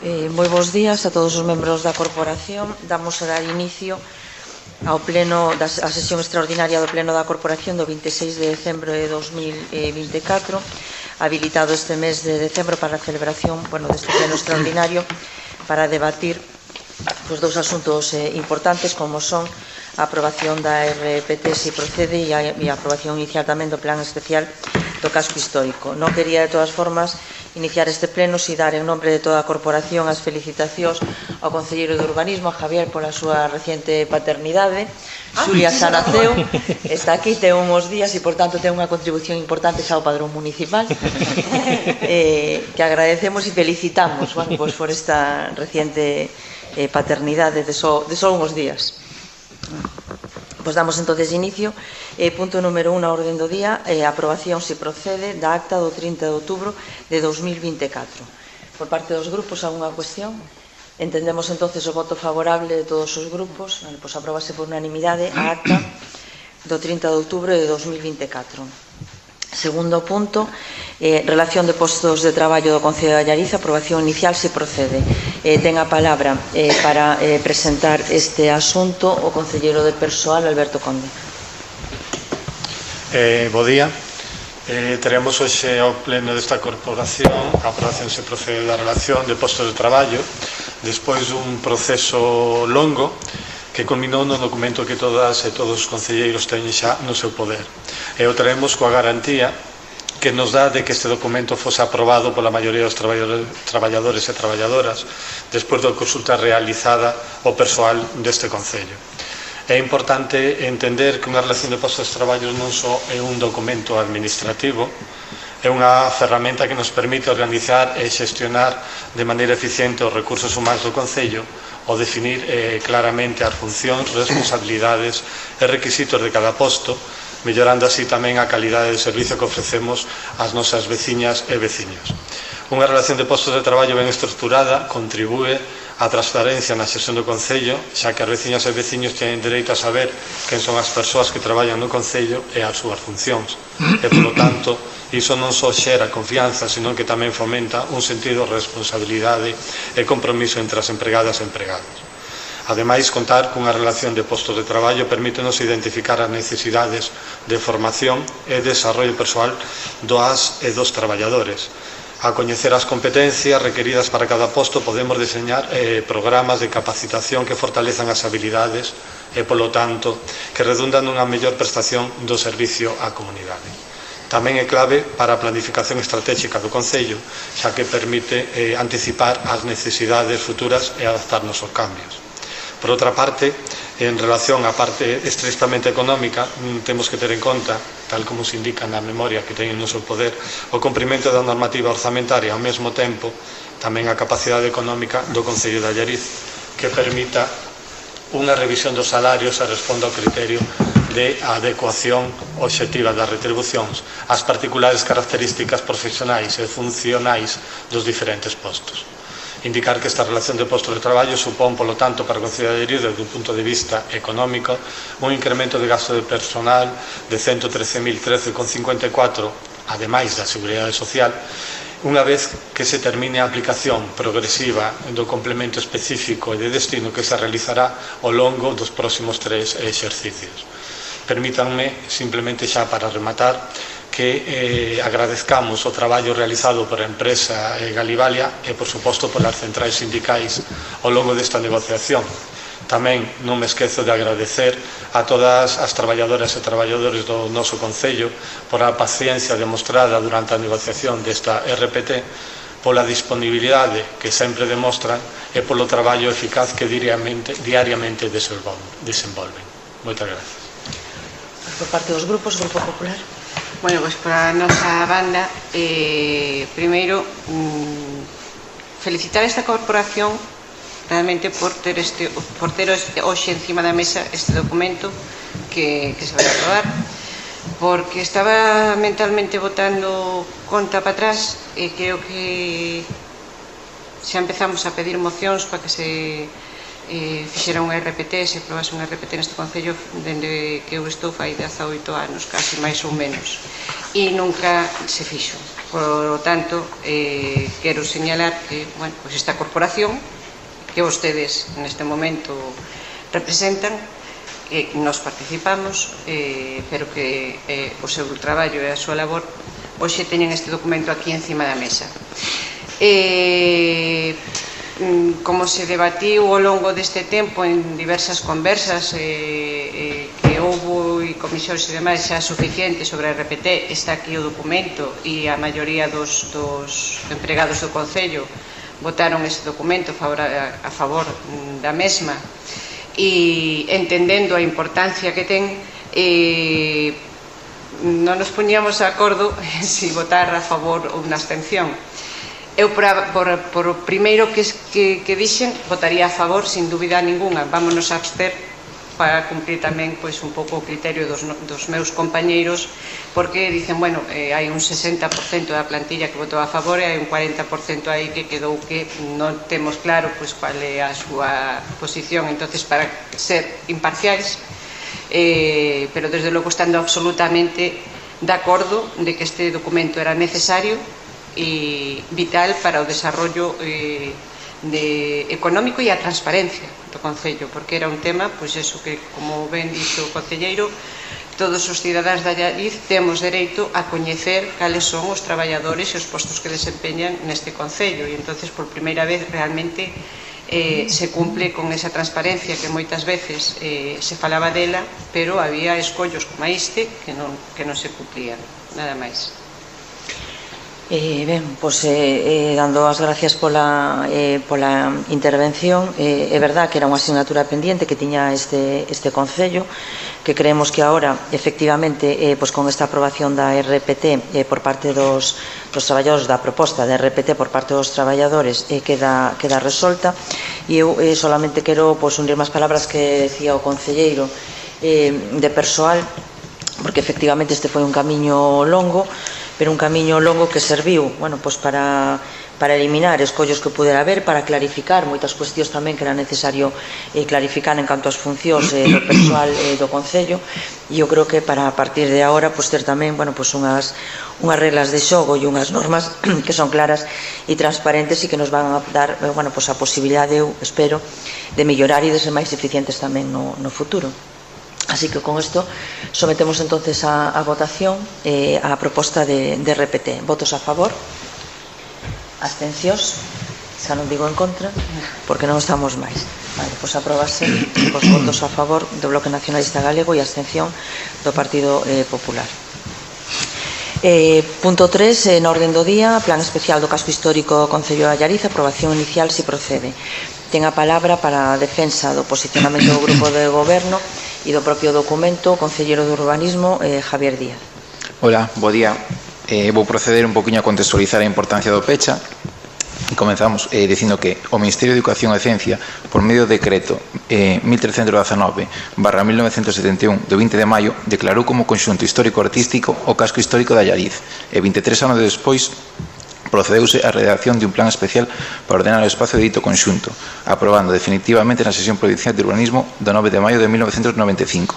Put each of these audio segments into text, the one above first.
Moi bons días a todos os membros da Corporación. Damos a dar inicio ao pleno a sesión extraordinaria do Pleno da Corporación do 26 de decembro de 2024, habilitado este mes de decembro para a celebración deste pleno extraordinario para debatir dous asuntos importantes como son a aprobación da RPT se procede e a aprobación inicial tamén do Plan Especial do Casco Histórico. Non quería, de todas formas, iniciar este pleno e dar en nombre de toda a Corporación as felicitacións ao Concelleiro de Urbanismo, a Javier, pola súa reciente paternidade. Xulia xa naceu, está aquí, ten uns días e, por tanto, ten unha contribución importante xa ao Padrón Municipal que agradecemos e felicitamos por esta reciente paternidade de só uns días. Pois damos entonces inicio. Punto número 1 na orden do día, aprobación se procede da acta do 30 de outubro de 2024. Por parte dos grupos, algunha cuestión? Entendemos entonces o voto favorable de todos os grupos. Pois apróbase por unanimidade a acta do 30 de outubro de 2024. Segundo punto, relación de postos de traballo do Concello de Allariz, aprobación inicial se procede. Ten a palabra para presentar este asunto o concelleiro de Persoal, Alberto Conde. Bo día. Teremos hoxe ao pleno desta corporación a aprobación se procede da relación de postos de traballo despois dun proceso longo que culminou no documento que todas e todos os concelleiros teñen xa no seu poder. E o traemos coa garantía que nos dá de que este documento fose aprobado pola maioría dos traballadores e traballadoras despois da consulta realizada ao persoal deste concello. É importante entender que unha relación de postos de traballo non só é un documento administrativo, é unha ferramenta que nos permite organizar e xestionar de maneira eficiente os recursos humanos do Concello ou definir claramente as funcións, responsabilidades e requisitos de cada posto, mellorando así tamén a calidade de servizo que ofrecemos ás nosas veciñas e veciños. Unha relación de postos de traballo ben estruturada contribúe á transparencia na xestión do Concello, xa que as veciñas e veciños teñen dereito a saber quen son as persoas que traballan no Concello e as súas funcións. E, polo tanto, iso non só xera confianza, senón que tamén fomenta un sentido de responsabilidade e compromiso entre as empregadas e empregados. Ademais, contar cunha relación de postos de traballo permítenos identificar as necesidades de formación e desarrollo persoal das e dos traballadores. A coñecer as competencias requeridas para cada posto podemos deseñar programas de capacitación que fortalezan as habilidades e, polo tanto, que redundan nunha mellor prestación do servicio á comunidade. Tamén é clave para a planificación estratégica do Concello, xa que permite anticipar as necesidades futuras e adaptarnos aos cambios. Por outra parte, en relación á parte estrictamente económica, temos que ter en conta, tal como se indica na memoria que teñen no seu poder, o cumprimento da normativa orzamentaria, ao mesmo tempo tamén a capacidade económica do Concello de Allariz, que permita unha revisión dos salarios e responda ao criterio de adecuación obxectiva das retribucións ás particulares características profesionais e funcionais dos diferentes postos. Indicar que esta relación de postos de traballo supón, polo tanto, para o Concello de Allariz, desde o punto de vista económico, un incremento de gasto de personal de 113.013,54, ademais da Seguridade Social, unha vez que se termine a aplicación progresiva do complemento específico e de destino que se realizará ao longo dos próximos 3 exercicios. Permítanme, simplemente xa para rematar, que agradezcamos o traballo realizado por a empresa Galivalia e, por suposto, polas centrais sindicais ao longo desta negociación. Tamén non me esquezo de agradecer a todas as traballadoras e traballadores do noso Concello por a paciencia demostrada durante a negociación desta RPT, pola disponibilidade que sempre demostran e polo traballo eficaz que diariamente desenvolven. Moitas gracias. Por parte dos grupos, o Grupo Popular. Bueno, pois para a nosa banda, primeiro, felicitar esta corporación realmente por ter hoxe encima da mesa este documento que se vai aprobar, porque estaba mentalmente botando conta para atrás e creo que xa empezamos a pedir mocións para que se fixera unha RPT, se aprobase unha RPT neste Concello dende que eu estou fai 18 anos, casi máis ou menos, e nunca se fixo. Por lo tanto, quero señalar que, bueno, pues esta corporación que vostedes neste momento representan, nos participamos, pero que o seu traballo e a súa labor hoxe teñen este documento aquí encima da mesa. Como se debatiu ao longo deste tempo en diversas conversas que houve e comisións e demais xa suficiente sobre a RPT, está aquí o documento e a maioría dos empregados do Concello votaron ese documento a favor da mesma, e entendendo a importancia que ten, non nos poñíamos de acordo se votar a favor ou na abstención. Eu, por o primeiro que dixen, votaría a favor, sin dúbida ninguna. Vámonos a abster para cumplir tamén un pouco o criterio dos meus compañeiros, porque dicen, bueno, hai un 60% da plantilla que votou a favor e hai un 40% aí que quedou que non temos claro cual é a súa posición. Entonces, para ser imparciais, pero desde logo estando absolutamente de acordo de que este documento era necesario e vital para o desarrollo económico e a transparencia do Concello, porque era un tema, pois eso que, como ben dixo o concelleiro, todos os cidadáns da Allariz temos dereito a coñecer cales son os traballadores e os postos que desempeñan neste Concello, e entonces por primeira vez realmente se cumple con esa transparencia que moitas veces se falaba dela, pero había escollos como este que non se cumplían, nada máis. Ben, pois dando as gracias pola intervención. É verdad que era unha asignatura pendiente que tiña este Concello, que creemos que agora, efectivamente, pois con esta aprobación da RPT por parte dos traballadores, da proposta da RPT por parte dos traballadores, queda resolta. E eu solamente quero unir máis palabras que decía o concelleiro de persoal, porque efectivamente este foi un camiño longo, pero un camiño longo que serviu para eliminar escollos que pudera haber, para clarificar moitas cuestións tamén que era necesario clarificar en canto ás funcións do persoal do Concello, e eu creo que para a partir de agora ter tamén unhas reglas de xogo e unhas normas que son claras e transparentes e que nos van a dar a posibilidade, eu espero, de mellorar e de ser máis eficientes tamén no futuro. Así que con isto sometemos entonces a votación a proposta de RPT. Votos a favor? Abstencións? Xa non digo en contra, porque non estamos máis. Vale, pois aprobase os votos a favor do Bloque Nacionalista Galego e abstención do Partido Popular. Punto 3, na orden do día, Plan Especial do Casco Histórico do Concello de Allariz, aprobación inicial se procede. Ten a palabra para a defensa do posicionamento do Grupo de Goberno e do propio documento o concelleiro de Urbanismo, Javier Díaz. Hola, bo día. Vou proceder un poquinho a contextualizar a importancia do PECHA. Comenzamos dicindo que o Ministerio de Educación e Ciencia, por medio do decreto 1319/1971 do 20 de maio, declarou como conxunto histórico-artístico o casco histórico de Allariz, e 23 anos despois procedeuse á redacción de un plan especial para ordenar o espacio de dito conxunto, aprobando definitivamente na sesión provincial de urbanismo do 9 de maio de 1995.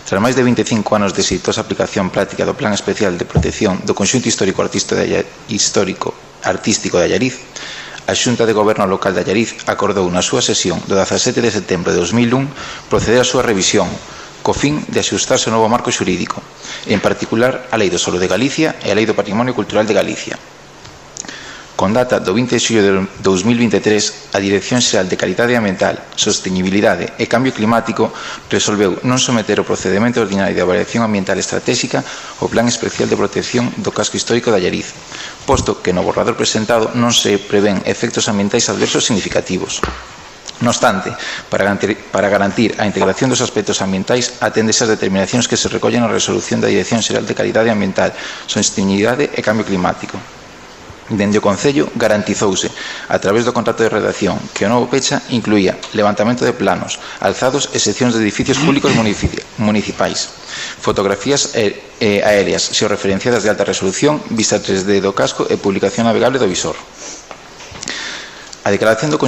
Tras máis de 25 anos de exitosa aplicación práctica do plan especial de protección do conxunto histórico-artístico de Allariz, a Xunta de Goberno Local de Allariz acordou na súa sesión do 17 de setembro de 2001 proceder á súa revisión, co fin de axustarse ao novo marco xurídico, en particular a Lei do Solo de Galicia e a Lei do Patrimonio Cultural de Galicia. Con data do 20 de xullo de 2023, a Dirección Xeral de Calidade Ambiental, Sostenibilidade e Cambio Climático resolveu non someter o procedemento ordinario de avaliación ambiental estratégica ao Plan Especial de Protección do Casco Histórico de Allariz, posto que no borrador presentado non se prevén efectos ambientais adversos significativos. No obstante, para garantir a integración dos aspectos ambientais, aténdese as determinacións que se recollen na resolución da Dirección Xeral de Calidade Ambiental, Sostenibilidade e Cambio Climático. Dende o Concello garantizouse, a través do contrato de redacción, que o novo PECHA incluía levantamento de planos, alzados e seccións de edificios públicos municipais, fotografías aéreas xeorreferenciadas de alta resolución, vista 3D do casco e publicación navegable do visor. A declaración do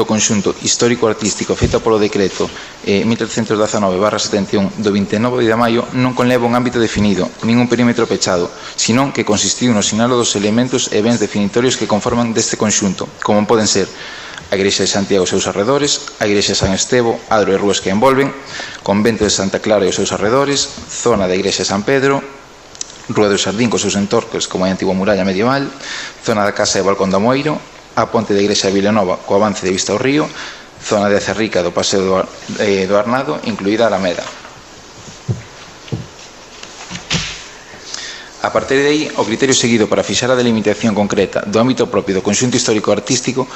conxunto histórico-artístico feita polo decreto 1319/71 do 29 de maio non conleva un ámbito definido, nin un perímetro pechado, senón que consistiu no sinalo dos elementos e bens definitorios que conforman deste conxunto, como poden ser a Igrexa de Santiago e os seus arredores, a Igrexa de San Estevo, Adro e rúas que envolven, Convento de Santa Clara e os seus arredores, zona da Igrexa de San Pedro, Rúa do Xardín cos seus entorques como a antigua muralla medieval, zona da Casa de Balcón da Moeiro, a ponte da Igrexa de Vilanova co avance de vista ao río, zona de Acerrica do Paseo do Arnado, incluída a Alameda. A partir de aí, o criterio seguido para fixar a delimitación concreta do ámbito propio do conxunto histórico-artístico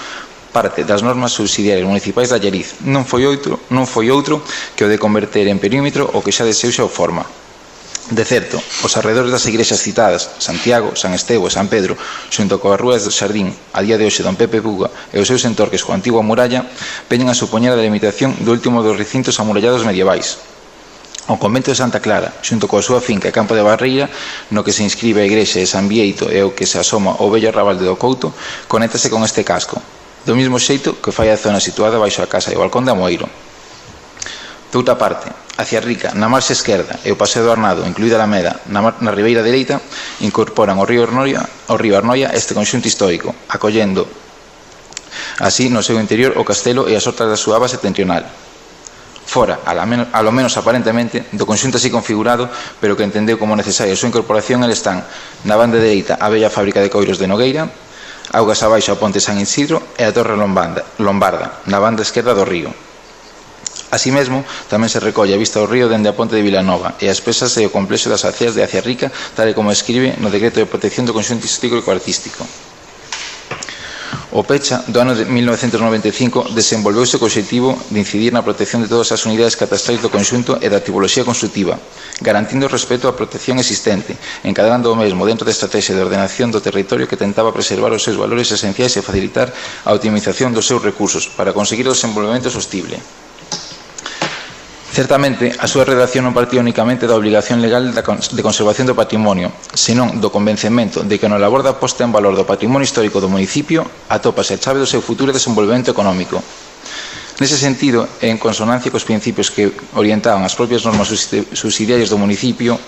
parte das normas subsidiarias municipais da Allariz. Non foi outro que o de converter en perímetro o que xa deseu xa o forma. De certo, os arredores das igrexas citadas, Santiago, San Estevo e San Pedro, xunto coas rúas do Xardín, a día de hoxe Don Pepe Buga e os seus entorques coa antigua muralla, veñen a supoñer a delimitación do último dos recintos amurallados medievais. O convento de Santa Clara, xunto coa súa finca e campo de Barreira, no que se inscribe a igrexa de San Bieito e o que se asoma o vello arrabalde do Couto, conéctase con este casco, do mesmo xeito que fai a zona situada baixo a casa e o balcón da Moeiro. Doutra parte, hacia Rica, na marxa esquerda e o Paseo do Arnado, incluída a Alameda, na ribeira dereita, incorporan ao río Arnoia este conxunto histórico, acollendo así no seu interior o castelo e as hortas da súa base septentrional. Fora, a lo menos aparentemente, do conxunto así configurado, pero que entendeu como necesaria a súa incorporación, eles están na banda dereita a bella fábrica de coiros de Nogueira, augas abaixo a ponte San Isidro e a torre Lombarda, na banda esquerda do río. Así mesmo, tamén se recolle a vista do río dende a ponte de Vilanova e as pesas e o complexo das aceas de Aciarrica, tal e como escribe no decreto de protección do conxunto histórico-artístico. O Pecha, do ano de 1995, desenvolveuse co obxectivo de incidir na protección de todas as unidades catastrais do conxunto e da tipoloxía construtiva, garantindo o respeto á protección existente, encadrando o mesmo dentro da estrategia de ordenación do territorio que tentaba preservar os seus valores esenciais e facilitar a optimización dos seus recursos para conseguir o desenvolvemento sostible. Certamente, a súa redacción non partía únicamente da obligación legal de conservación do patrimonio, senón do convencemento de que no labor da posta en valor do patrimonio histórico do municipio atópase a chave do seu futuro desenvolvemento económico. Nese sentido, en consonancia cos principios que orientaban as propias normas subsidiarias do municipio,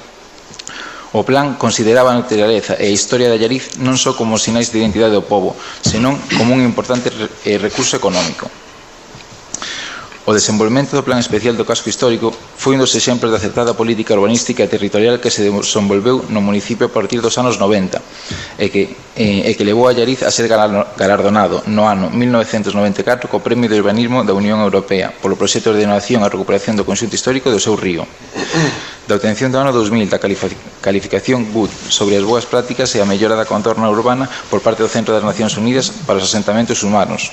o plan consideraba a naturaleza e a historia da Allariz non só como sinais de identidade do pobo, senón como un importante recurso económico. O desenvolvemento do Plan Especial do Casco Histórico foi un dos exemplos de acertada política urbanística e territorial que se desenvolveu no municipio a partir dos anos 90 e que levou a Allariz a ser galardonado no ano 1994 co Premio de Urbanismo da Unión Europea polo proxecto de ordenación e recuperación do conxunto histórico do seu río. Da obtención do ano 2000 da calificación Good sobre as boas prácticas e a mellora da contorna urbana por parte do Centro das Nacións Unidas para os asentamentos humanos.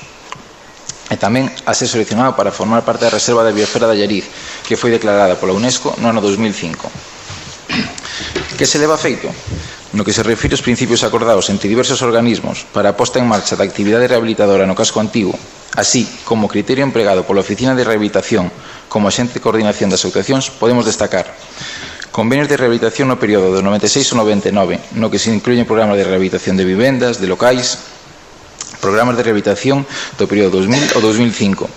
E tamén a ser seleccionado para formar parte da Reserva da Biosfera da Allariz, que foi declarada pola UNESCO no ano 2005. Que se leva feito? No que se refire aos principios acordados entre diversos organismos para a posta en marcha da actividade rehabilitadora no casco antigo, así como o criterio empregado pola Oficina de Rehabilitación como axente de coordinación das actuacións, podemos destacar convenios de rehabilitación no período do 96 ao 99, no que se incluyen programas de rehabilitación de vivendas, de locais, programas de rehabilitación do período 2000 ao 2005.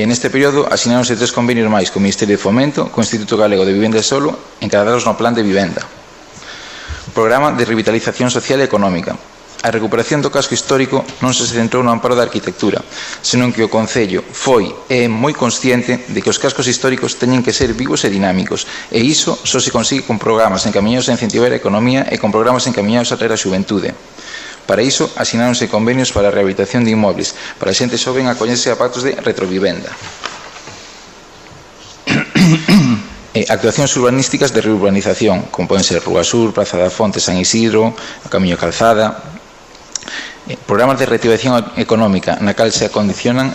Neste período asináronse 3 convenios máis co Ministerio de Fomento, co Instituto Galego de Vivenda e Solo, encadrados no Plan de Vivenda. Programa de revitalización social e económica. A recuperación do casco histórico non se centrou no amparo da arquitectura, senón que o Concello foi e é moi consciente de que os cascos históricos teñen que ser vivos e dinámicos, e iso só se consigue con programas encaminhados a incentivar a economía e con programas encaminhados a traer a xuventude. Para iso, asináronse convenios para a rehabilitación de inmobles, para a xente xoven acollerse a pactos de retrovivenda. Actuacións urbanísticas de reurbanización, como poden ser Rúa Sur, Praza da Fonte, San Isidro, Camiño Calzada. Programas de reactivación económica, na cal se acondicionan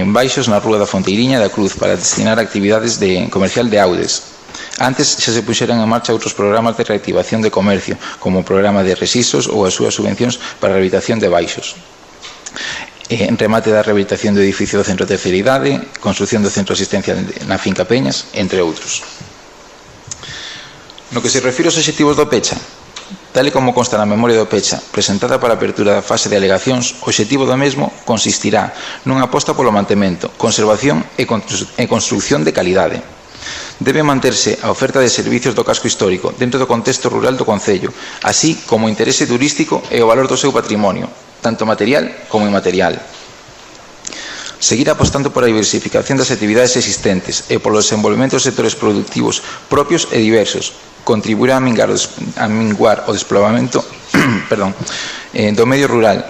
baixos na Rúa da Fonteiriña e da Cruz para destinar a actividades comercial de Audes. Antes xa se puxeran en marcha outros programas de reactivación de comercio, como o programa de resistos ou as súas subvencións para a rehabilitación de baixos. En remate da rehabilitación do edificio do Centro de Terceira Idade, construción do Centro de Asistencia na Finca Peñas, entre outros. No que se refire aos obxectivos do Pecha, Tal e como consta na memoria do Pecha, presentada para a apertura da fase de alegacións, o obxectivo do mesmo consistirá nunha aposta polo mantemento, conservación e construcción de calidade. Debe manterse a oferta de servicios do casco histórico dentro do contexto rural do concello, así como o interese turístico e o valor do seu patrimonio, tanto material como inmaterial. Seguir apostando por a diversificación das actividades existentes e polo desenvolvemento de sectores productivos propios e diversos, contribuir a minguar o despoboamento do medio rural,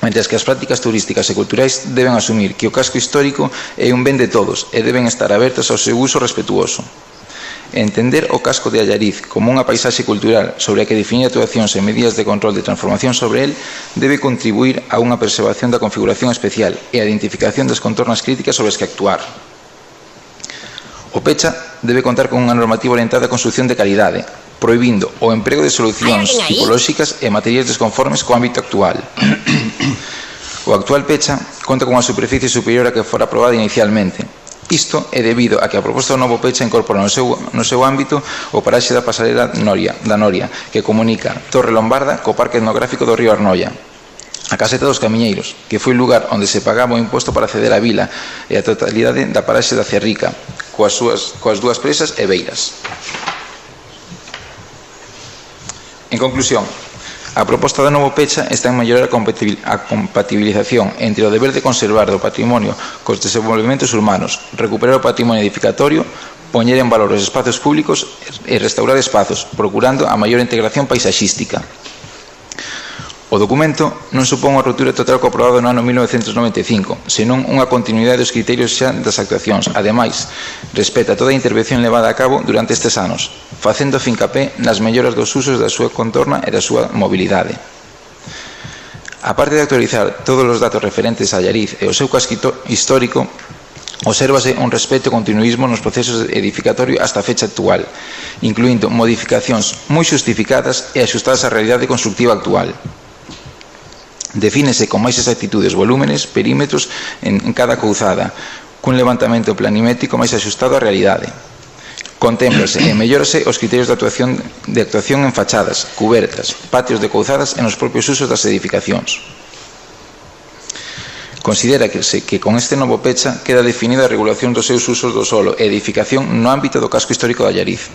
mentres que as prácticas turísticas e culturais deben asumir que o casco histórico é un ben de todos e deben estar abertas ao seu uso respetuoso. Entender o casco de Allariz como unha paisaxe cultural sobre a que definir actuacións e medidas de control de transformación sobre el debe contribuir a unha preservación da configuración especial e a identificación das contornas críticas sobre as que actuar. O Pecha debe contar con unha normativa orientada a construcción de calidade, prohibindo o emprego de solucións tipolóxicas e materiais desconformes co ámbito actual. O actual Pecha conta con unha superficie superior a que fora aprobada inicialmente. Isto é debido a que a proposta do novo Pecha incorpora no seu ámbito o paraxe da pasarela da Noria, que comunica Torre Lombarda co Parque Etnográfico do Río Arnoia, a Caseta dos Camiñeiros, que foi o lugar onde se pagaba o imposto para acceder á vila, e a totalidade da paraxe da Cerrica, coas dúas presas e beiras. En conclusión, a proposta do novo Pecha está en mellorar a compatibilización entre o deber de conservar do patrimonio cos desenvolvementos urbanos, recuperar o patrimonio edificatorio, poñer en valor os espazos públicos e restaurar espazos, procurando a maior integración paisaxística. O documento non supón unha ruptura total co aprobado no ano 1995, senón unha continuidade dos criterios xa das actuacións. Ademais, respeta toda a intervención levada a cabo durante estes anos, facendo fincapé nas melloras dos usos da súa contorna e da súa mobilidade. A parte de actualizar todos os datos referentes a Allariz e o seu casco histórico, obsérvase un respeto e continuismo nos procesos edificatorios hasta a fecha actual, incluindo modificacións moi xustificadas e axustadas á realidade constructiva actual. Defínese con máis exactitudes, volúmenes, perímetros en cada couzada, cun levantamento planimétrico máis axustado á realidade. Contémplase e mellórase os criterios de actuación en fachadas, cubertas, patios de couzadas e nos propios usos das edificacións. Considera que con este novo Pecha queda definida a regulación dos seus usos do solo e edificación no ámbito do casco histórico de Allariz.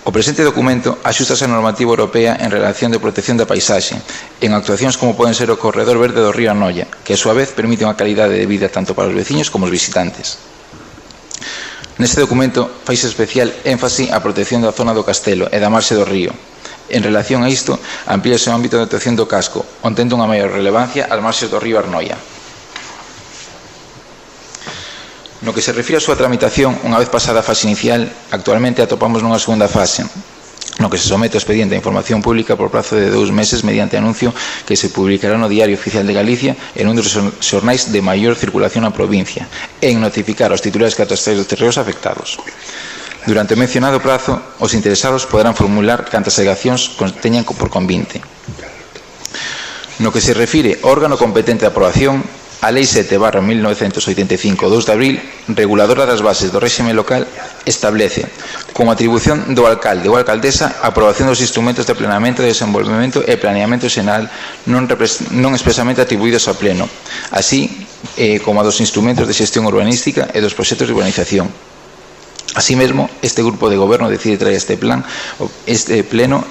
O presente documento axústase a normativa europea en relación de protección da paisaxe, en actuacións como poden ser o corredor verde do río Arnoia, que a súa vez permite unha calidade de vida tanto para os veciños como os visitantes. Neste documento faise especial énfase á protección da zona do castelo e da marxe do río. En relación a isto, amplíase o ámbito de actuación do casco, ontendo unha maior relevancia ás marxes do río Arnoia. No que se refire á súa tramitación, unha vez pasada a fase inicial, actualmente atopamos nunha segunda fase, no que se somete o expediente a información pública por prazo de 2 meses mediante anuncio que se publicará no Diario Oficial de Galicia en un dos xornais de maior circulación na provincia, e en notificar aos titulares catastrais dos terreos afectados. Durante o mencionado prazo, os interesados poderán formular cantas alegacións teñan por convinte. No que se refire ao órgano competente de aprobación, a Lei 7/1985, 2 de abril, reguladora das bases do réxime local, establece, como atribución do alcalde ou alcaldesa, a aprobación dos instrumentos de planeamento, de desenvolvemento e planeamento xeral non expresamente atribuídos ao pleno, así como a dos instrumentos de xestión urbanística e dos proxectos de urbanización. Así mesmo, este grupo de goberno decide traer este pleno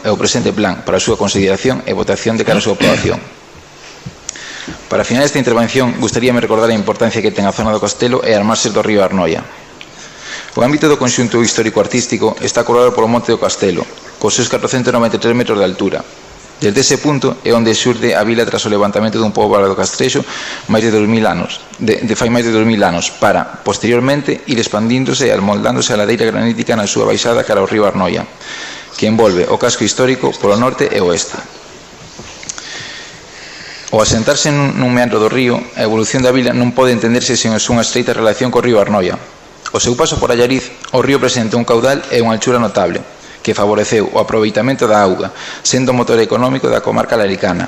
e o presente plan para a súa consideración e votación de cara a súa aprobación. Para finalizar esta intervención, gustaríame recordar a importancia que ten a zona do Castelo e as marxes do río Arnoia. O ámbito do conxunto histórico-artístico está colorado polo Monte do Castelo, cos seus 493 metros de altura. Desde ese punto é onde xurde a vila tras o levantamento dun poboado castrexo fai máis de 2000 anos, para, posteriormente, ir expandíndose e amoldándose a ladeira granítica na súa baixada cara ao río Arnoia, que envolve o casco histórico polo norte e oeste. Ao asentarse nun meandro do río, a evolución da vila non pode entenderse sen unha estreita relación co río Arnoia. O seu paso por Allariz, o río presenta un caudal e unha altura notable, que favoreceu o aproveitamento da auga, sendo o motor económico da comarca laricana.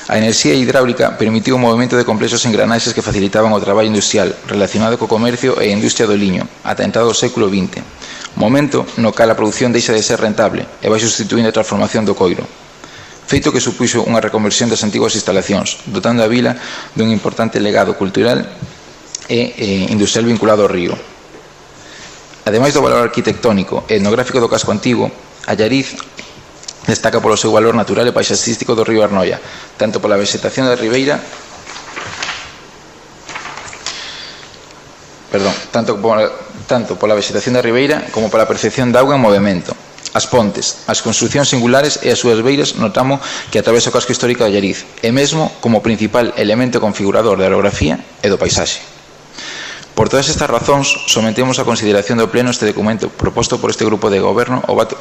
A enerxía hidráulica permitiu o movimento de complexos engranaxes que facilitaban o traballo industrial relacionado co comercio e a industria do liño, ata a entrada do século XX. momento no cal a produción deixa de ser rentable e vai sustituindo a transformación do coiro, feito que supuxo unha reconversión das antigas instalacións, dotando a vila dun importante legado cultural e industrial vinculado ao río. Ademais do valor arquitectónico e etnográfico do casco antigo, Allariz destaca polo seu valor natural e paisaxístico do río Arnoia, tanto pola vegetación da ribeira tanto pola vegetación da ribeira como pola percepción de auga en movimento. As pontes, as construcións singulares e as súas beiras no tramo que atravesa o casco histórico de Allariz, e mesmo como principal elemento configurador da orografía e do paisaxe. Por todas estas razóns, sometemos a consideración do Pleno este documento propondo por este grupo de goberno o voto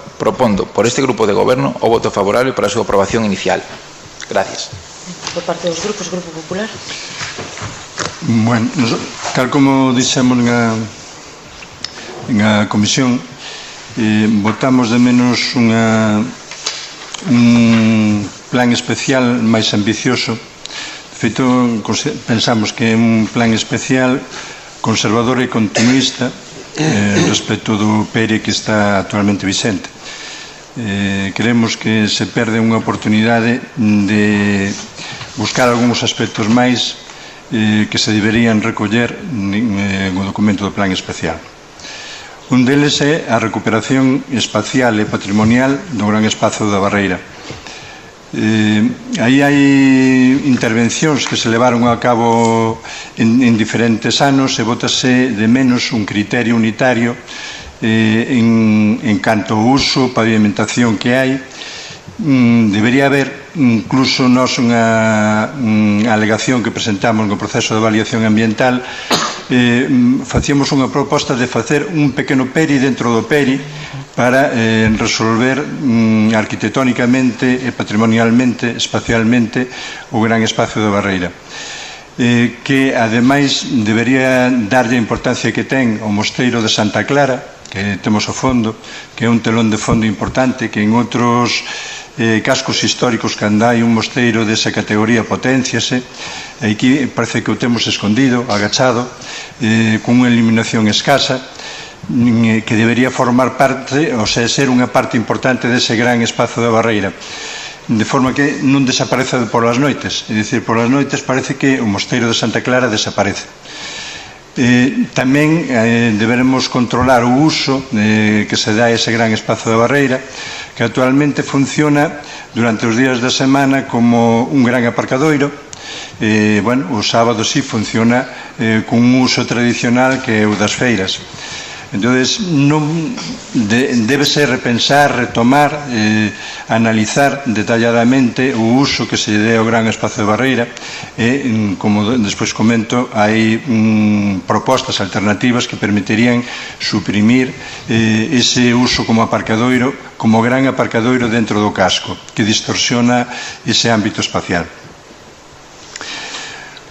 favorable para a súa aprobación inicial. Gracias. Por parte dos grupos, Grupo Popular. Bueno, tal como dixemos na comisión, votamos de menos un plan especial máis ambicioso. De feito, pensamos que é un plan especial conservador e continuista respecto do PERE que está actualmente vigente. Creemos que se perde unha oportunidade de buscar algúns aspectos máis que se deberían recoller no documento do plan especial. Un deles é a recuperación espacial e patrimonial do gran espazo da Barreira. Aí hai intervencións que se levaron a cabo en diferentes anos e bótase de menos un criterio unitario en canto ao uso, pavimentación que hai. Debería haber incluso nós unha alegación que presentamos no proceso de avaliación ambiental. Facíamos unha proposta de facer un pequeno PERI dentro do PERI para resolver arquitectónicamente e patrimonialmente, espacialmente, o gran espacio da Barreira, que ademais debería darlle a importancia que ten o mosteiro de Santa Clara, que temos ao fondo, que é un telón de fondo importante, que en outros cascos históricos cando hai un mosteiro desa categoría potenciase. Aquí parece que o temos escondido, agachado, con unha iluminación escasa, que debería formar parte, ou sea, ser unha parte importante dese gran espazo da Barreira, de forma que non desapareza polas noites. É dicir, polas noites parece que o mosteiro de Santa Clara desaparece. Tamén deberemos controlar o uso que se dá a ese gran espazo da Barreira, que actualmente funciona durante os días da semana como un gran aparcadoiro. O sábado sí funciona con un uso tradicional que é o das feiras. Entón, débese repensar, retomar, analizar detalladamente o uso que se dé ao gran espazo de Barreira e, como despois comento, hai propostas alternativas que permitirían suprimir ese uso como aparcadoiro, como gran aparcadoiro dentro do casco, que distorsiona ese ámbito espacial.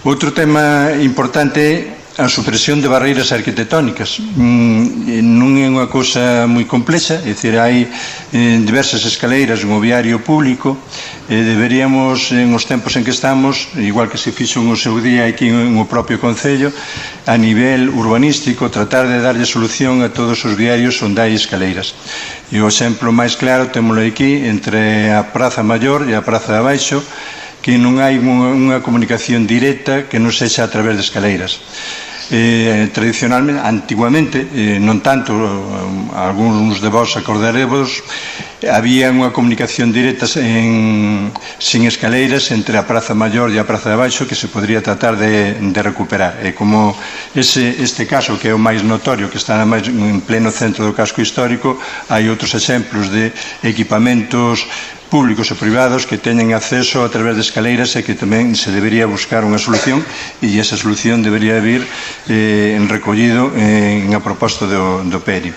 Outro tema importante é a supresión de barreiras arquitectónicas. Non é unha cousa moi complexa, é dicir, hai diversas escaleiras no viario público e deberíamos, en os tempos en que estamos, igual que se fixo no seu día aquí no propio Concello, a nivel urbanístico, tratar de darlle solución a todos os viarios onde hai escaleiras. E o exemplo máis claro témolo aquí entre a Praza Maior e a Praza de Abaixo, que non hai unha comunicación directa que non sexa a través de escaleiras. Tradicionalmente, antiguamente, non tanto, algúns de vós acordarevos, había unha comunicación directa sin escaleiras entre a Praza Maior e a Praza de Abaixo que se podría tratar de recuperar. E como este caso, que é o máis notorio, que está en pleno centro do casco histórico, hai outros exemplos de equipamentos públicos e privados que teñen acceso a través de escaleiras e que tamén se debería buscar unha solución, e esa solución debería vir recollido en a proposta do PERI.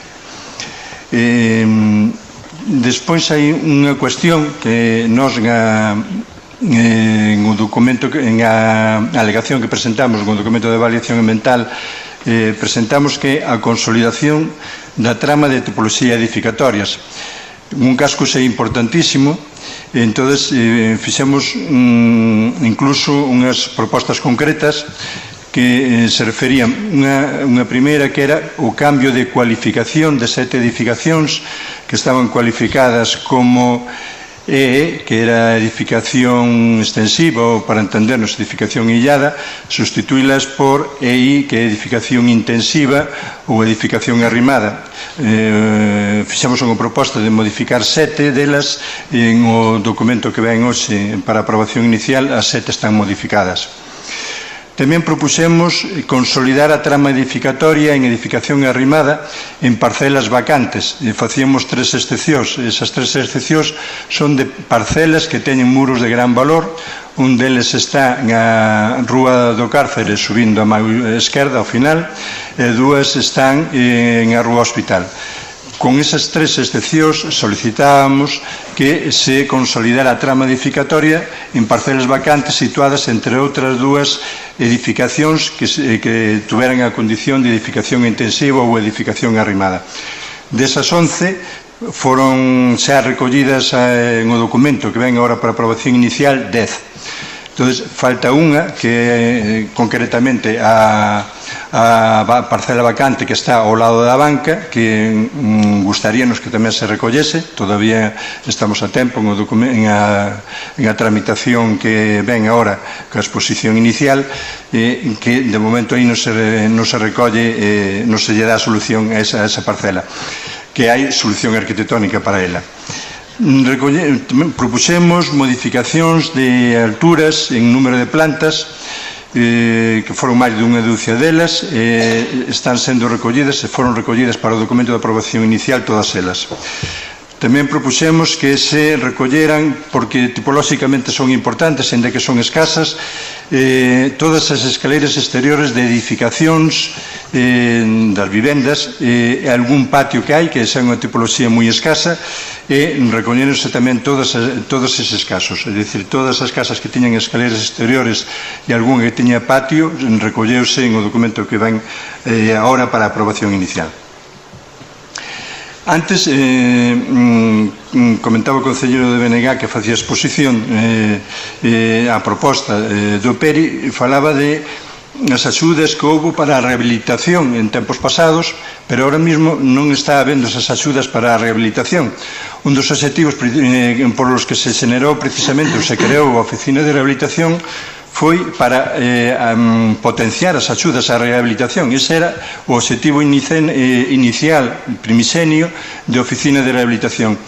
Despois hai unha cuestión que nos en o documento, en a alegación que presentamos no documento de avaliación ambiental, presentamos que a consolidación da trama de tipoloxía edificatorias. Un casco é importantísimo, entonces fixemos incluso unhas propostas concretas que se referían unha primeira que era o cambio de cualificación de 7 edificacións que estaban cualificadas como EE, que era edificación extensiva ou, para entendernos, edificación illada, sustituílas por EI, que é edificación intensiva ou edificación arrimada. Fixemos unha proposta de modificar 7 delas e en o documento que ven hoxe para aprobación inicial as 7 están modificadas. Tamén propuxemos consolidar a trama edificatoria en edificación arrimada en parcelas vacantes. Facíamos 3 excepcións. Esas 3 excepcións son de parcelas que teñen muros de gran valor. Un deles está na Rúa do Cárcere, subindo a mão esquerda ao final, e 2 están na Rúa Hospital. Con esas 3 excepcións solicitábamos que se consolidara a trama edificatoria en parcelas vacantes situadas entre outras 2 edificacións que tuveran a condición de edificación intensiva ou edificación arrimada. Desas 11 foron xa recollidas en o documento que ven agora para aprobación inicial 10. Entón, falta unha que concretamente a parcela vacante que está ao lado da banca, que gustaríanos que tamén se recollese. Todavía estamos a tempo en a tramitación que ven agora coa exposición inicial, que de momento aí non se recolle, non se lle dá solución a esa parcela, que hai solución arquitectónica para ela. Propuxemos modificacións de alturas en número de plantas, que foron máis dunha dúcia delas, están sendo recollidas e foron recollidas para o documento de aprobación inicial todas elas. Tamén propuxemos que se recolleran, porque tipolóxicamente son importantes, ainda que son escasas, todas as escaleiras exteriores de edificacións das vivendas, algún patio que hai, que é unha tipoloxía moi escasa, e recolleronse tamén todos eses casos, é dicir, todas as casas que tiñan escaleiras exteriores e algún que tiña patio, recolleuse en o documento que ven agora para a aprobación inicial. Antes comentaba o concelleiro de BNG que facía exposición a proposta do PERI, falaba de as axudas que houve para a rehabilitación en tempos pasados, pero ahora mesmo non está habendo esas axudas para a rehabilitación. Un dos obxectivos por os que se generou precisamente ou se creou a Oficina de Rehabilitación foi para potenciar as axudas á rehabilitación. Ese era o obxectivo inicial, primisenio, de Oficina de Rehabilitación.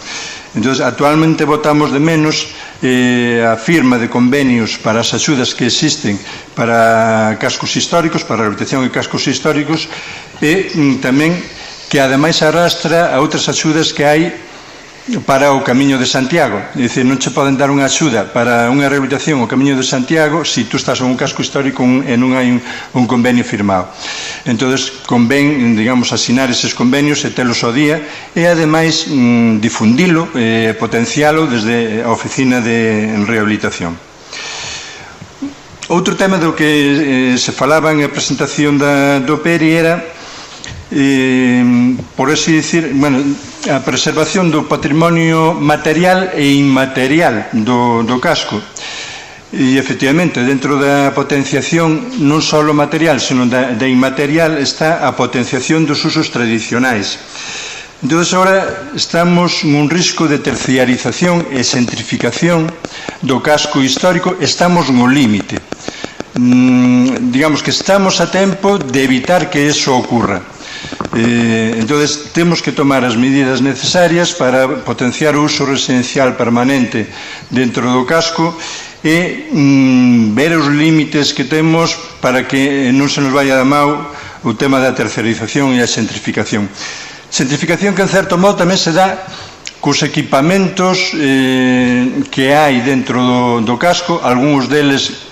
Entón, actualmente votamos de menos a firma de convenios para as axudas que existen para cascos históricos, para a rehabilitación de cascos históricos, e tamén que ademais arrastra a outras axudas que hai para o Camiño de Santiago. É dicir, non che poden dar unha axuda para unha rehabilitación ao Camiño de Santiago se tú estás en un casco histórico e non hai un convenio firmado. Entón, convén, digamos, asinar eses convenios e telos ao día e, ademais, difundilo, potencialo desde a Oficina de Rehabilitación. Outro tema do que se falaba en a presentación do PERI era, por así dicir, a preservación do patrimonio material e inmaterial do casco. E, efectivamente, dentro da potenciación non só material, senón da inmaterial, está a potenciación dos usos tradicionais. Entón, agora estamos nun risco de terciarización e centrificación do casco histórico. Estamos no límite. Digamos que estamos a tempo de evitar que eso ocurra. Entón, temos que tomar as medidas necesarias para potenciar o uso residencial permanente dentro do casco e ver os límites que temos para que non se nos vaya da mau o tema da terciarización e a centrificación. Centrificación que, en certo modo, tamén se dá cos equipamentos que hai dentro do casco. Algúns deles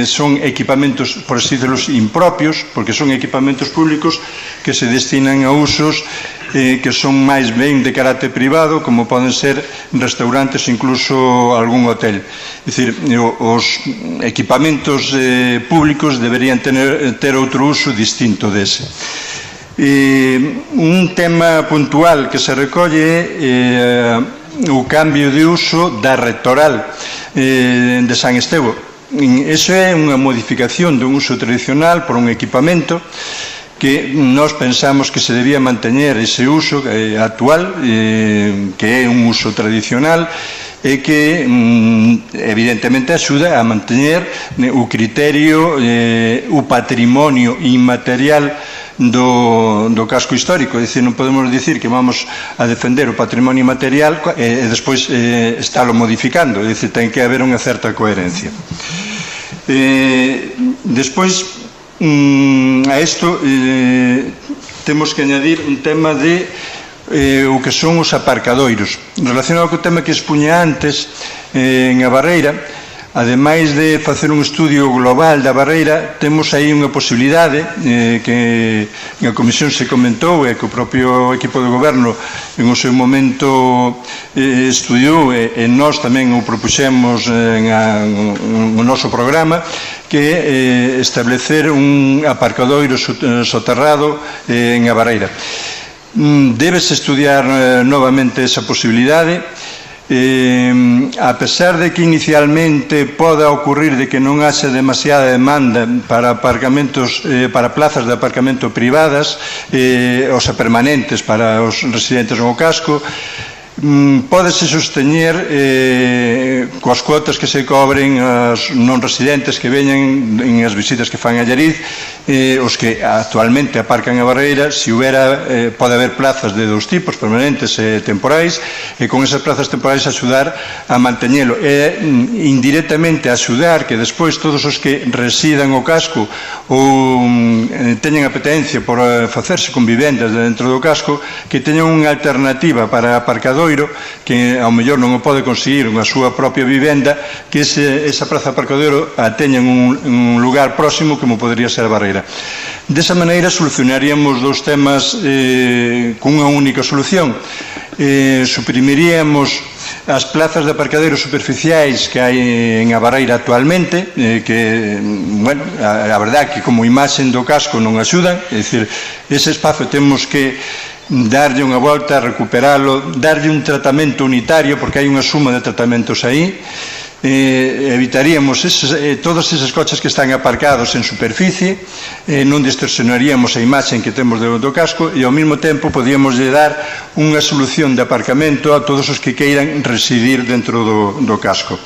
son equipamentos, por así decirlo, impropios, porque son equipamentos públicos que se destinan a usos que son máis ben de carácter privado, como poden ser restaurantes, incluso algún hotel. É dicir, os equipamentos públicos deberían ter outro uso distinto dese. Un tema puntual que se recolle é o cambio de uso da rectoral de San Estevo. Iso é unha modificación dun uso tradicional por un equipamento que nós pensamos que se debía manteñer ese uso actual, que é un uso tradicional, e que evidentemente axuda a manteñer o criterio, o patrimonio inmaterial do casco histórico. É dicir, non podemos dicir que vamos a defender o patrimonio inmaterial e despois estálo modificando. É dicir, ten que haber unha certa coherencia. Despois, a isto temos que añadir un tema de o que son os aparcadoiros. Relacionado co tema que expuña antes, en a Barreira, ademais de facer un estudio global da Barreira, temos aí unha posibilidade que a Comisión se comentou e que o propio equipo de goberno en o seu momento estudiou e nós tamén o propuxemos no noso programa, que é establecer un aparcadoiro soterrado en a Barreira. Debes estudiar novamente esa posibilidade. A pesar de que inicialmente poda ocurrir de que non haxa demasiada demanda para aparcamentos, para plazas de aparcamento privadas, ou sea, permanentes para os residentes no casco, pódese sosteñer coas cuotas que se cobren aos non residentes que veñan en as visitas que fan a Allariz, os que actualmente aparcan a Barreira. Se houbera, pode haber plazas de dous tipos, permanentes e temporais, e con esas plazas temporais axudar a manteñelo e indirectamente axudar que despois todos os que residan o casco ou teñen apetencia por facerse con vivendas dentro do casco, que teñan unha alternativa para aparcador que ao mellor non o pode conseguir unha súa propia vivenda, que esa praza aparcadoiro a teñan un lugar próximo como podría ser a Barreira. Desa maneira solucionaríamos dos temas cunha única solución. Suprimiríamos as plazas de aparcaderos superficiais que hai en a Barreira actualmente, que, bueno, a verdade que como imaxen do casco non axudan. É dicir, ese espazo temos que darlle unha volta, recuperalo, darlle un tratamento unitario, porque hai unha suma de tratamentos aí. Evitaríamos todos eses coches que están aparcados en superficie, non distorsionaríamos a imaxen que temos do casco e ao mesmo tempo podíamos dar unha solución de aparcamento a todos os que queiran residir dentro do casco.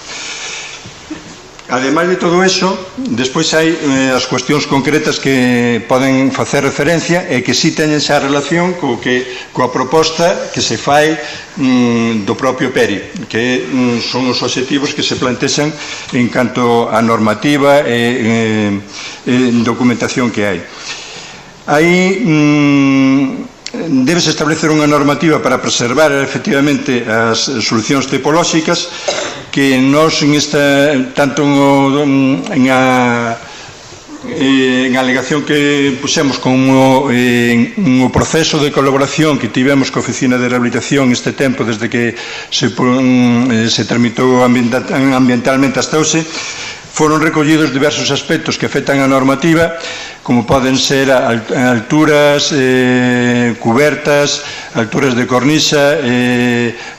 Ademais de todo eso, despois hai as cuestións concretas que poden facer referencia e que si teñen xa relación coa proposta que se fai do propio PERI, que son os obxectivos que se plantexan en canto a normativa e documentación que hai. Aí debes establecer unha normativa para preservar efectivamente as solucións tipolóxicas que nós tanto en a alegación que puxemos como en o proceso de colaboración que tivemos coa Oficina de Rehabilitación este tempo desde que se tramitou ambientalmente hasta hoxe, foron recollidos diversos aspectos que afectan a normativa, como poden ser alturas, cubertas, alturas de cornisa,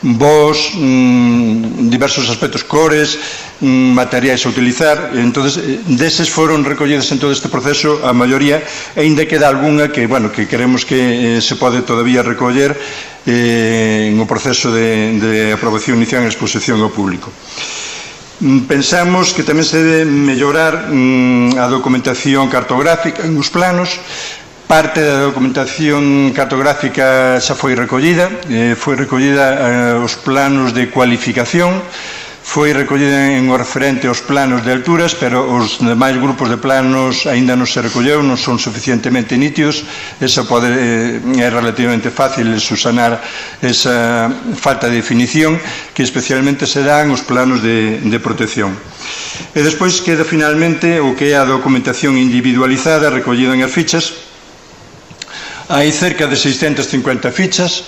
vós, diversos aspectos, cores, materiais a utilizar. Entonces, deses foron recollidos en todo este proceso a maioría, e ainda queda algunha que, bueno, que queremos que se pode todavía recoller en o proceso de aprobación inicial e exposición ao público. Pensamos que tamén se debe mellorar a documentación cartográfica en os planos. Parte da documentación cartográfica xa foi recollida os planos de cualificación, foi recollida en o referente aos planos de alturas, pero os demais grupos de planos aínda non se recolleu, non son suficientemente nítidos. Esa é relativamente fácil subsanar esa falta de definición que especialmente se dan os planos de protección. E despois queda finalmente o que é a documentación individualizada recollida en as fichas. Hai cerca de 650 fichas.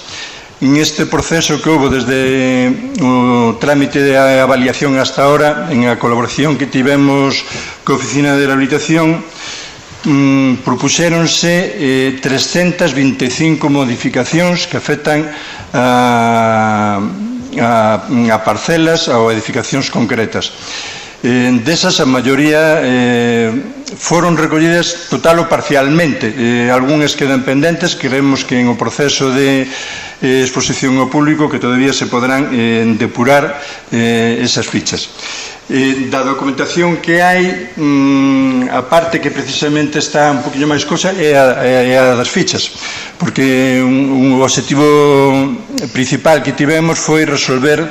En este proceso que houve desde o trámite de avaliación hasta ahora, en a colaboración que tivemos coa Oficina de Rehabilitación, propuxéronse 325 modificacións que afectan a parcelas ou edificacións concretas. Desas, a maioría foron recollidas total ou parcialmente. Algúnas quedan pendentes, creemos que en o proceso de exposición ao público que todavía se poderán depurar esas fichas. Da documentación que hai, a parte que precisamente está un poquinho máis cosa é a das fichas, porque o objetivo principal que tivemos foi resolver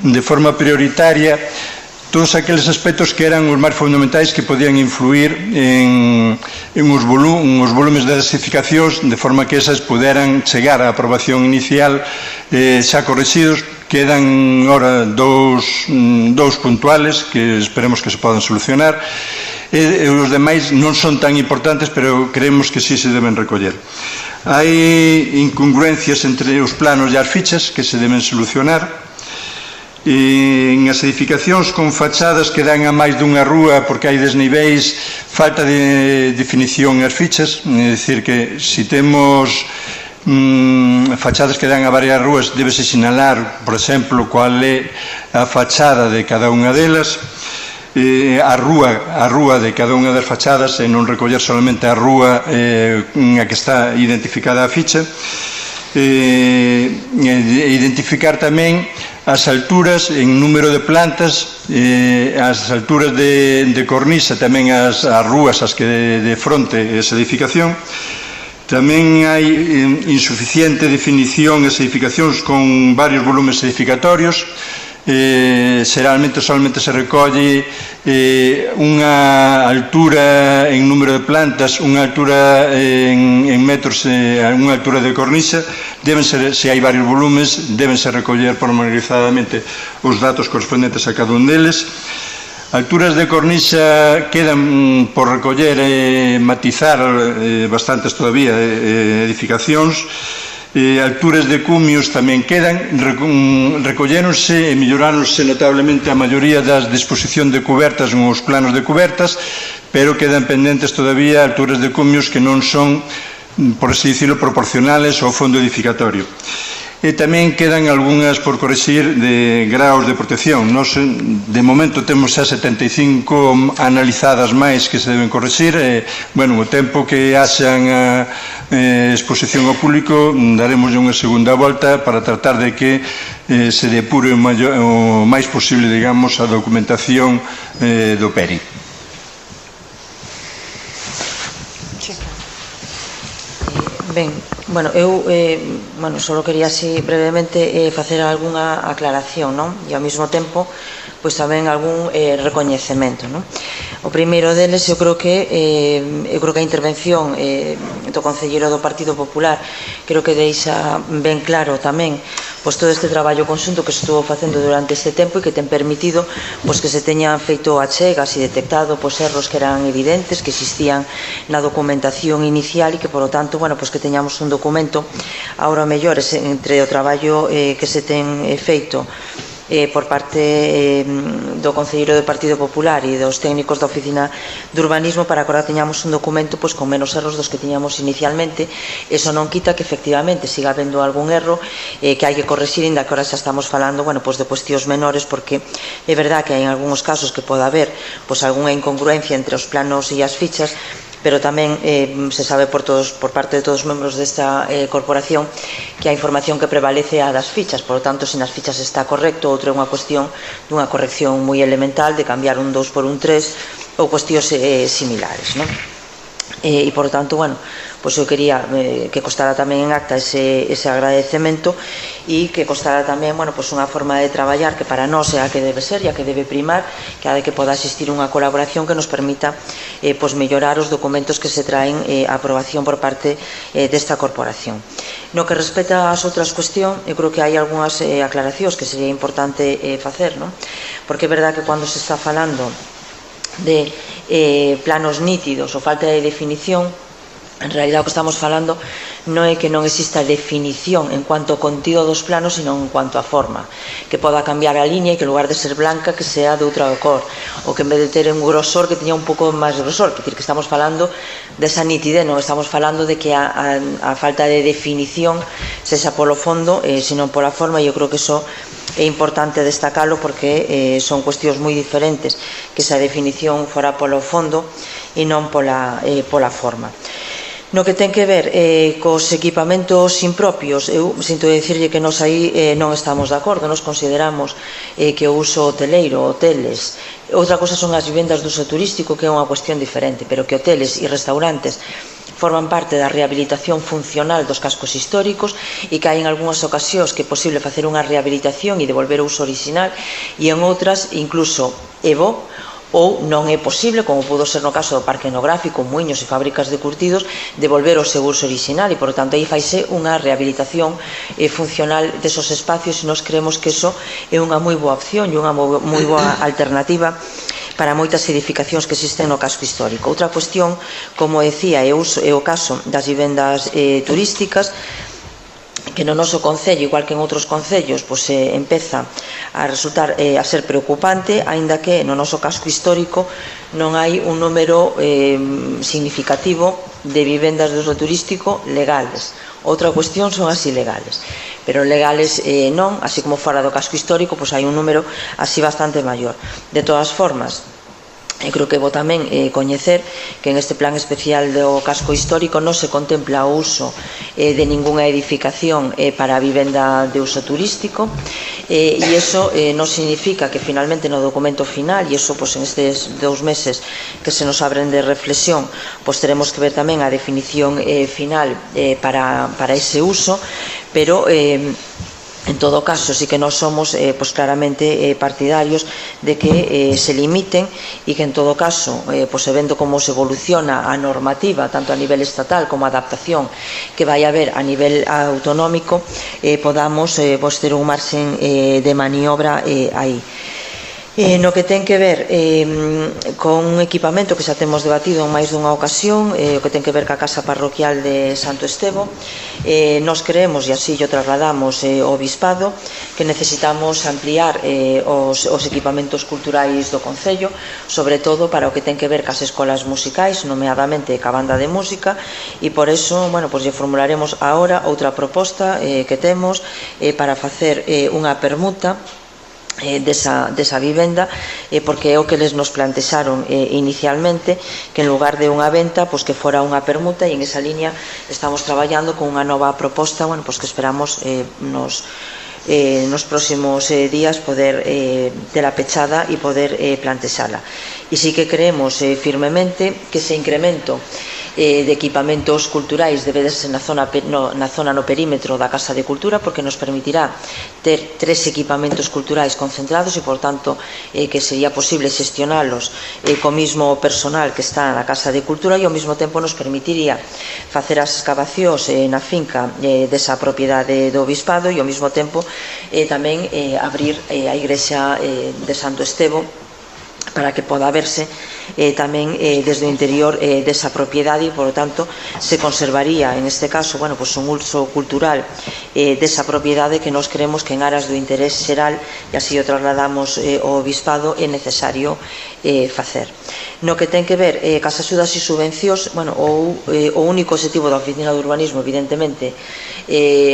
de forma prioritaria todos aqueles aspectos que eran os máis fundamentais que podían influir en os volumes das edificacións, de forma que esas puderan chegar á aprobación inicial xa correxidos. Quedan ahora dous puntuales que esperemos que se podan solucionar. Os demais non son tan importantes, pero creemos que sí se deben recoller. Hai incongruencias entre os planos e as fichas que se deben solucionar. En as edificacións con fachadas que dan a máis dunha rúa porque hai desniveis, falta de definición as fichas, é dicir que se temos fachadas que dan a varias rúas, débese sinalar, por exemplo, cual é a fachada de cada unha delas, a rúa de cada unha das fachadas, e non recoller solamente a rúa na que está identificada a ficha, identificar tamén as alturas en número de plantas, as alturas de cornisa, tamén as rúas as que de fronte esa edificación. Tamén hai insuficiente definición as edificacións con varios volumes edificatorios. Xeralmente solamente se recolle unha altura en número de plantas, unha altura en metros, unha altura de cornisa. Deben ser, se hai varios volumes, deben ser recoller pormenorizadamente os datos correspondentes a cada un deles. Alturas de cornisa quedan por recoller e matizar bastantes todavía edificacións. Alturas de cumios tamén quedan, recolléronse e melloráronse notablemente a maioría das disposición de cubertas nos planos de cubertas, pero quedan pendentes todavía alturas de cumios que non son, por así dicirlo, proporcionales ao fondo edificatorio. E tamén quedan algunhas por corrixir de graos de protección. Nos, de momento, temos xa 75 analizadas máis que se deben corrixir. Bueno, o tempo que haxan a exposición ao público, daremos unha segunda volta para tratar de que se depure o máis posible, digamos, a documentación do PERI. Ben, bueno, eu só quería así brevemente facer algunha aclaración, non? E ao mesmo tempo pois tamén algún recoñecemento, non? O primeiro deles, eu creo que a intervención do concelleiro do Partido Popular creo que deixa ben claro tamén pois todo este traballo conxunto que se estuvo facendo durante este tempo e que ten permitido pois que se teñan feito achegas e detectado pois erros que eran evidentes, que existían na documentación inicial e que, por lo tanto, bueno, pois que teñamos un documento ahora mellores entre o traballo que se ten feito por parte do Concelleiro do Partido Popular e dos técnicos da Oficina de Urbanismo para que agora teñamos un documento pois con menos erros dos que tiñamos inicialmente. Eso non quita que efectivamente siga habendo algún erro que hai que corrixir, ainda que agora xa estamos falando, bueno, pois de cuestións menores, porque é verdad que hai en algúns casos que pode haber pois algunha incongruencia entre os planos e as fichas, pero tamén se sabe por parte de todos os membros desta corporación que a información que prevalece é a das fichas. Por lo tanto, se nas fichas está correcto, outra é unha cuestión dunha corrección moi elemental de cambiar un 2 por un 3 ou cuestións similares, non? E, por lo tanto, bueno, pois eu quería que costara tamén en acta ese agradecemento e que costara tamén, bueno, pois unha forma de traballar que para nós é a que debe ser e a que debe primar, que a de que poda existir unha colaboración que nos permita pois mellorar os documentos que se traen a aprobación por parte desta corporación. No que respecta ás outras cuestións, eu creo que hai algunhas aclaracións que sería importante facer, non? Porque é verdad que cando se está falando de planos nítidos ou falta de definición, en realidad o que estamos falando non é que non exista definición en cuanto ao contido dos planos, sino en cuanto a forma, que poda cambiar a línea e que en lugar de ser blanca que sea de outra cor, ou que en vez de ter un grosor que teña un pouco máis de grosor. Quer dizer, que estamos falando desa nitidez, non estamos falando de que a falta de definición sexa polo fondo, senón pola forma, e eu creo que iso é importante destacalo porque son cuestións moi diferentes, que esa definición fora polo fondo e non pola forma. No que ten que ver cos equipamentos impropios, eu sinto dicirlle que nos aí non estamos de acordo. Nos consideramos que o uso hoteleiro, hoteles, outra cosa son as vivendas de uso turístico, que é unha cuestión diferente, pero que hoteles e restaurantes forman parte da rehabilitación funcional dos cascos históricos e que hai en algunhas ocasións que é posible facer unha rehabilitación e devolver o uso original, e en outras incluso é bo ou non é posible, como pudo ser no caso do parque etnográfico, muiños e fábricas de curtidos, devolver o seu uso original, e, por tanto, aí faise unha rehabilitación funcional desos espacios, e nos creemos que iso é unha moi boa opción e unha moi boa alternativa para moitas edificacións que existen no casco histórico. Outra cuestión, como decía, é o caso das vivendas turísticas, que no noso concello, igual que en outros concellos, empeza a resultar a ser preocupante, aínda que no noso casco histórico non hai un número significativo de vivendas de uso turístico legales. Outra cuestión son as ilegales, pero legales non, así como fora do casco histórico hai un número así bastante maior. De todas formas, creo que vou tamén coñecer que en este plan especial do casco histórico non se contempla o uso de ningunha edificación para a vivenda de uso turístico, e iso non significa que finalmente no documento final, e iso en estes 2 meses que se nos abren de reflexión, teremos que ver tamén a definición final para ese uso, pero en todo caso, sí que nós somos claramente partidarios de que se limiten, e que en todo caso, vendo como se evoluciona a normativa tanto a nivel estatal como a adaptación que vai haber a nivel autonómico, podamos ter un marxen de maniobra aí. No que ten que ver con un equipamento que xa temos debatido en máis dunha ocasión, o que ten que ver ca Casa Parroquial de Santo Estevo, nos creemos, e así o trasladamos ao Bispado, que necesitamos ampliar os equipamentos culturais do Concello, sobre todo para o que ten que ver cas escolas musicais, nomeadamente ca banda de música, e por eso, lle formularemos agora outra proposta que temos para facer unha permuta desa vivenda, porque é o que les nos plantexaron inicialmente, que en lugar de unha venta que fora unha permuta, e en esa línea estamos traballando con unha nova proposta que esperamos nos próximos días poder tela pechada e poder plantexala. E sí que creemos firmemente que ese incremento de equipamentos culturais debe ser na zona no perímetro da Casa de Cultura, porque nos permitirá ter 3 equipamentos culturais concentrados e, por tanto, que sería posible xestionalos co mismo personal que está na Casa de Cultura, e ao mesmo tempo nos permitiría facer as excavacións na finca desa propiedade do Bispado, e ao mesmo tempo tamén abrir a igrexa de Santo Estevo para que poda verse tamén desde o interior desa propiedade, e, por tanto, se conservaría, en este caso, un uso cultural desa propiedade que nos creemos que en aras do interés xeral, e así o trasladamos ao Bispado, é necesario facer. No que ten que ver cas axudas e subvencións, o único objetivo da Oficina de Urbanismo, evidentemente,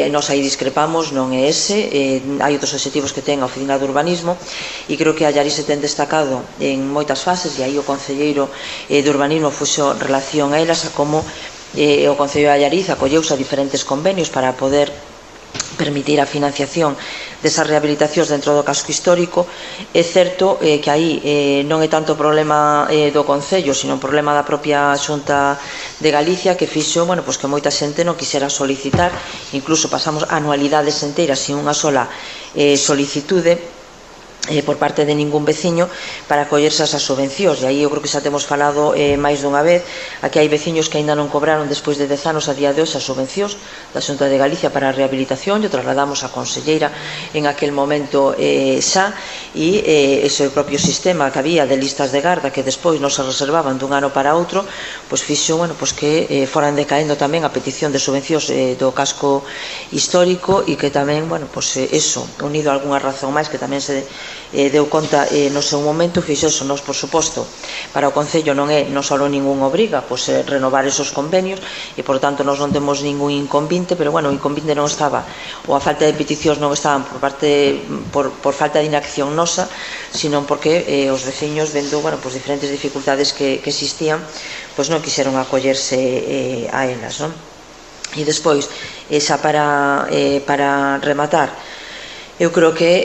nos aí discrepamos, non é ese, hai outros objetivos que ten a Oficina de Urbanismo, e creo que a Llariz se ten destacado en moitas fases, e aí o Concelleiro de Urbanismo fuxo relación a elas, a como o Concello de Llariz acolleuse a diferentes convenios para poder permitir a financiación desas rehabilitacións dentro do casco histórico. É certo que aí non é tanto problema do Concello, sino un problema da propia Xunta de Galicia, que fixo que moita xente non quixera solicitar, incluso pasamos anualidades enteiras sin unha sola solicitude por parte de ningún veciño para acollerse a esas subvencións, e aí eu creo que xa temos falado máis dunha vez. Aquí hai veciños que aínda non cobraron despois de 10 anos a día de hoxe as subvencións da Xunta de Galicia para a rehabilitación, e o trasladamos a conselleira en aquel momento xa, e ese propio sistema que había de listas de garda que despois non se reservaban dun ano para outro, fixo que foran decaendo tamén a petición de subvencións do casco histórico e que tamén, eso, unido a algunha razón máis que tamén se deu conta no seu momento, fixo eso. Nos, por suposto, para o Concello non é non só ningún obriga renovar esos convenios e, por tanto, nos non temos ningún inconvinte, pero, o inconvinte non estaba, ou a falta de peticións non estaban por falta de inacción nosa, sino porque os veciños, vendo diferentes dificultades que existían, non quixeron acollerse a elas, non? E despois, xa para rematar, eu creo que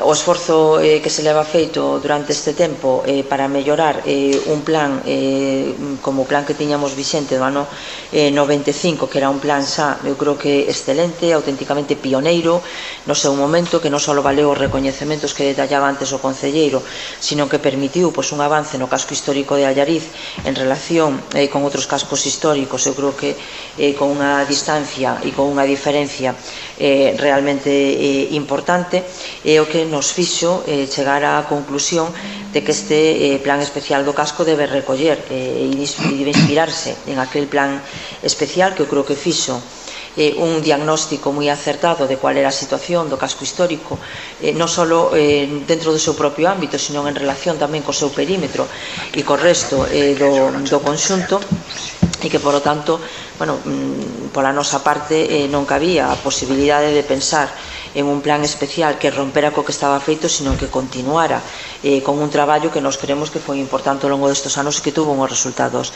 o esforzo que se leva feito durante este tempo para mellorar un plan como o plan que tiñamos vixente do ano 95, que era un plan xa, eu creo que excelente, auténticamente pioneiro no seu momento, que non só valeu os recoñecementos que detallaba antes o concelleiro, sino que permitiu un avance no casco histórico de Allariz en relación con outros cascos históricos. Eu creo que con unha distancia e con unha diferencia realmente importante, é o que nos fixo chegar á conclusión de que este plan especial do casco debe recoller e inspirarse en aquel plan especial, que eu creo que fixo un diagnóstico moi acertado de cual era a situación do casco histórico, non só dentro do seu propio ámbito, sino en relación tamén co seu perímetro e co resto do conxunto, e que, por lo tanto, pola nosa parte non cabía a posibilidade de pensar en un plan especial que rompera co que estaba feito, sino que continuara con un traballo que nos creemos que foi importante ao longo destes anos e que tuvo uns resultados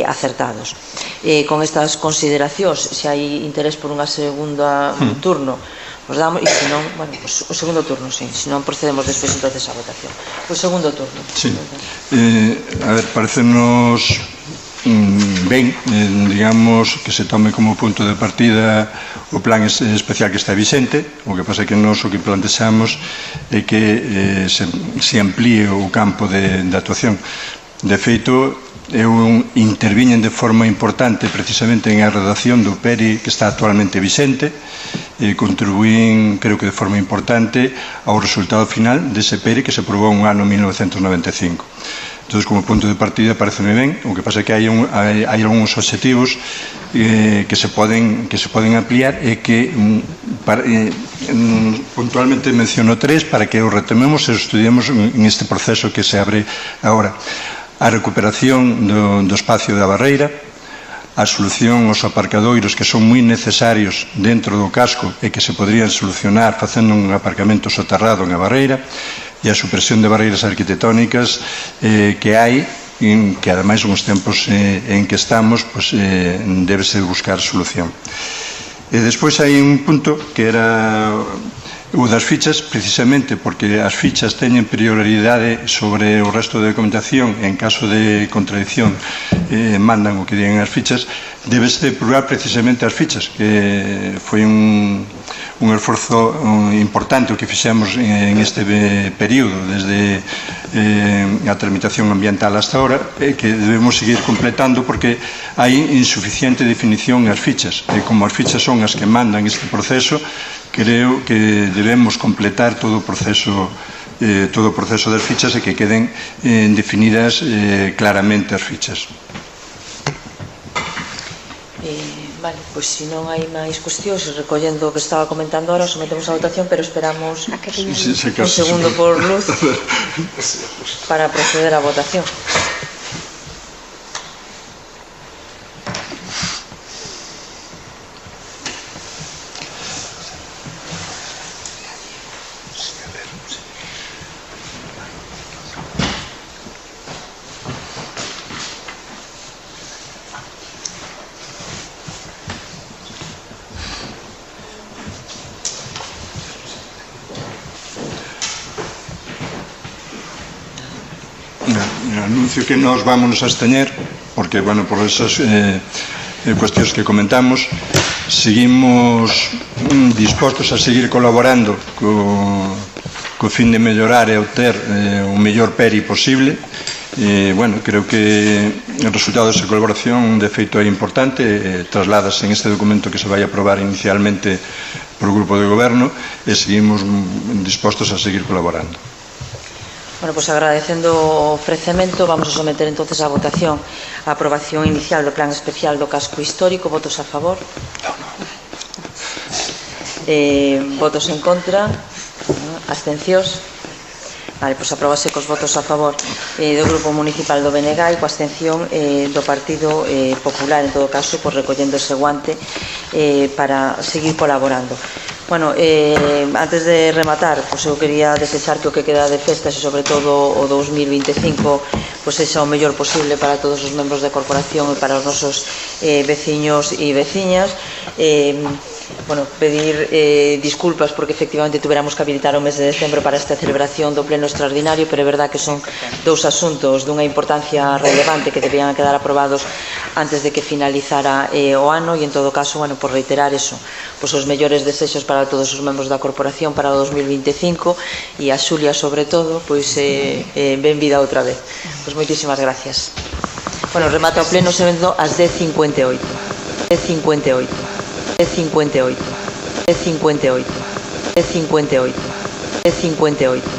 acertados. Con estas consideracións, se hai interés por unha segunda turno, os damos, e se non, o segundo turno, sí, se non procedemos despois entonces a votación. O segundo turno. Sí. A ver, parecenos ben, digamos, que se tome como punto de partida o plan especial que está vixente. O que pasa é que nós o que plantexamos é que se amplíe o campo de actuación. De feito, eu interviñen de forma importante precisamente en a redacción do PERI que está actualmente vixente, e contribuín, creo que de forma importante, ao resultado final dese PERI que se aprobou no ano 1995. Entón, como punto de partida, pareceme ben. O que pasa é que hai algúns obxectivos que se poden ampliar e que puntualmente menciono tres para que os retomemos e os estudiemos en este proceso que se abre agora. A recuperación do espacio da barreira, a solución aos aparcadoiros que son moi necesarios dentro do casco e que se podrían solucionar facendo un aparcamento soterrado en a barreira, e a supresión de barreiras arquitectónicas que hai, que ademais nos tempos en que estamos débese buscar solución. E despois hai un punto que era o das fichas, precisamente porque as fichas teñen prioridade sobre o resto de documentación. En caso de contradicción mandan o que digan as fichas, debese depurar precisamente as fichas, que foi un esforzo importante o que fixemos en este período, desde a tramitación ambiental hasta ahora, que debemos seguir completando porque hai insuficiente definición nas fichas, e como as fichas son as que mandan este proceso, creo que debemos completar todo o proceso das fichas e que queden definidas claramente as fichas. Vale, pois se non hai máis cuestións, recollendo o que estaba comentando ahora, sometemos a votación, pero esperamos un segundo por luz para proceder á votación. Anuncio que nos vámonos a absteñer porque, bueno, por esas cuestións que comentamos, seguimos dispostos a seguir colaborando co fin de mellorar e obter o mellor PERI posible. Bueno, creo que o resultado desa colaboración de feito é importante, trasladas en este documento que se vai aprobar inicialmente por o Grupo de Goberno, e seguimos dispostos a seguir colaborando. Bueno, pues agradecendo o ofrecemento, vamos a someter entonces a votación a aprobación inicial do Plan Especial do Casco Histórico. Votos a favor? Votos en contra? Abstencións? Vale, pois apróbase cos votos a favor do Grupo Municipal do Benegai, coa abstención do Partido Popular, en todo caso, pois recollendo ese guante para seguir colaborando. Bueno, antes de rematar, pois eu quería desexar que o que queda de festas e sobre todo o 2025 pois sexa o mellor posible para todos os membros da corporación e para os nosos veciños e veciñas. Bueno, pedir disculpas porque efectivamente tuveramos que habilitar o mes de decembro para esta celebración do pleno extraordinario, pero é verdad que son dous asuntos dunha importancia relevante que debían quedar aprobados antes de que finalizara o ano, e en todo caso, bueno, por reiterar eso, pois os mellores desexos para todos os membros da corporación para o 2025, e a Xulia sobre todo, pois benvida outra vez. Pois moitísimas gracias. Bueno, remata o pleno sendo ás 10:58. 10:58.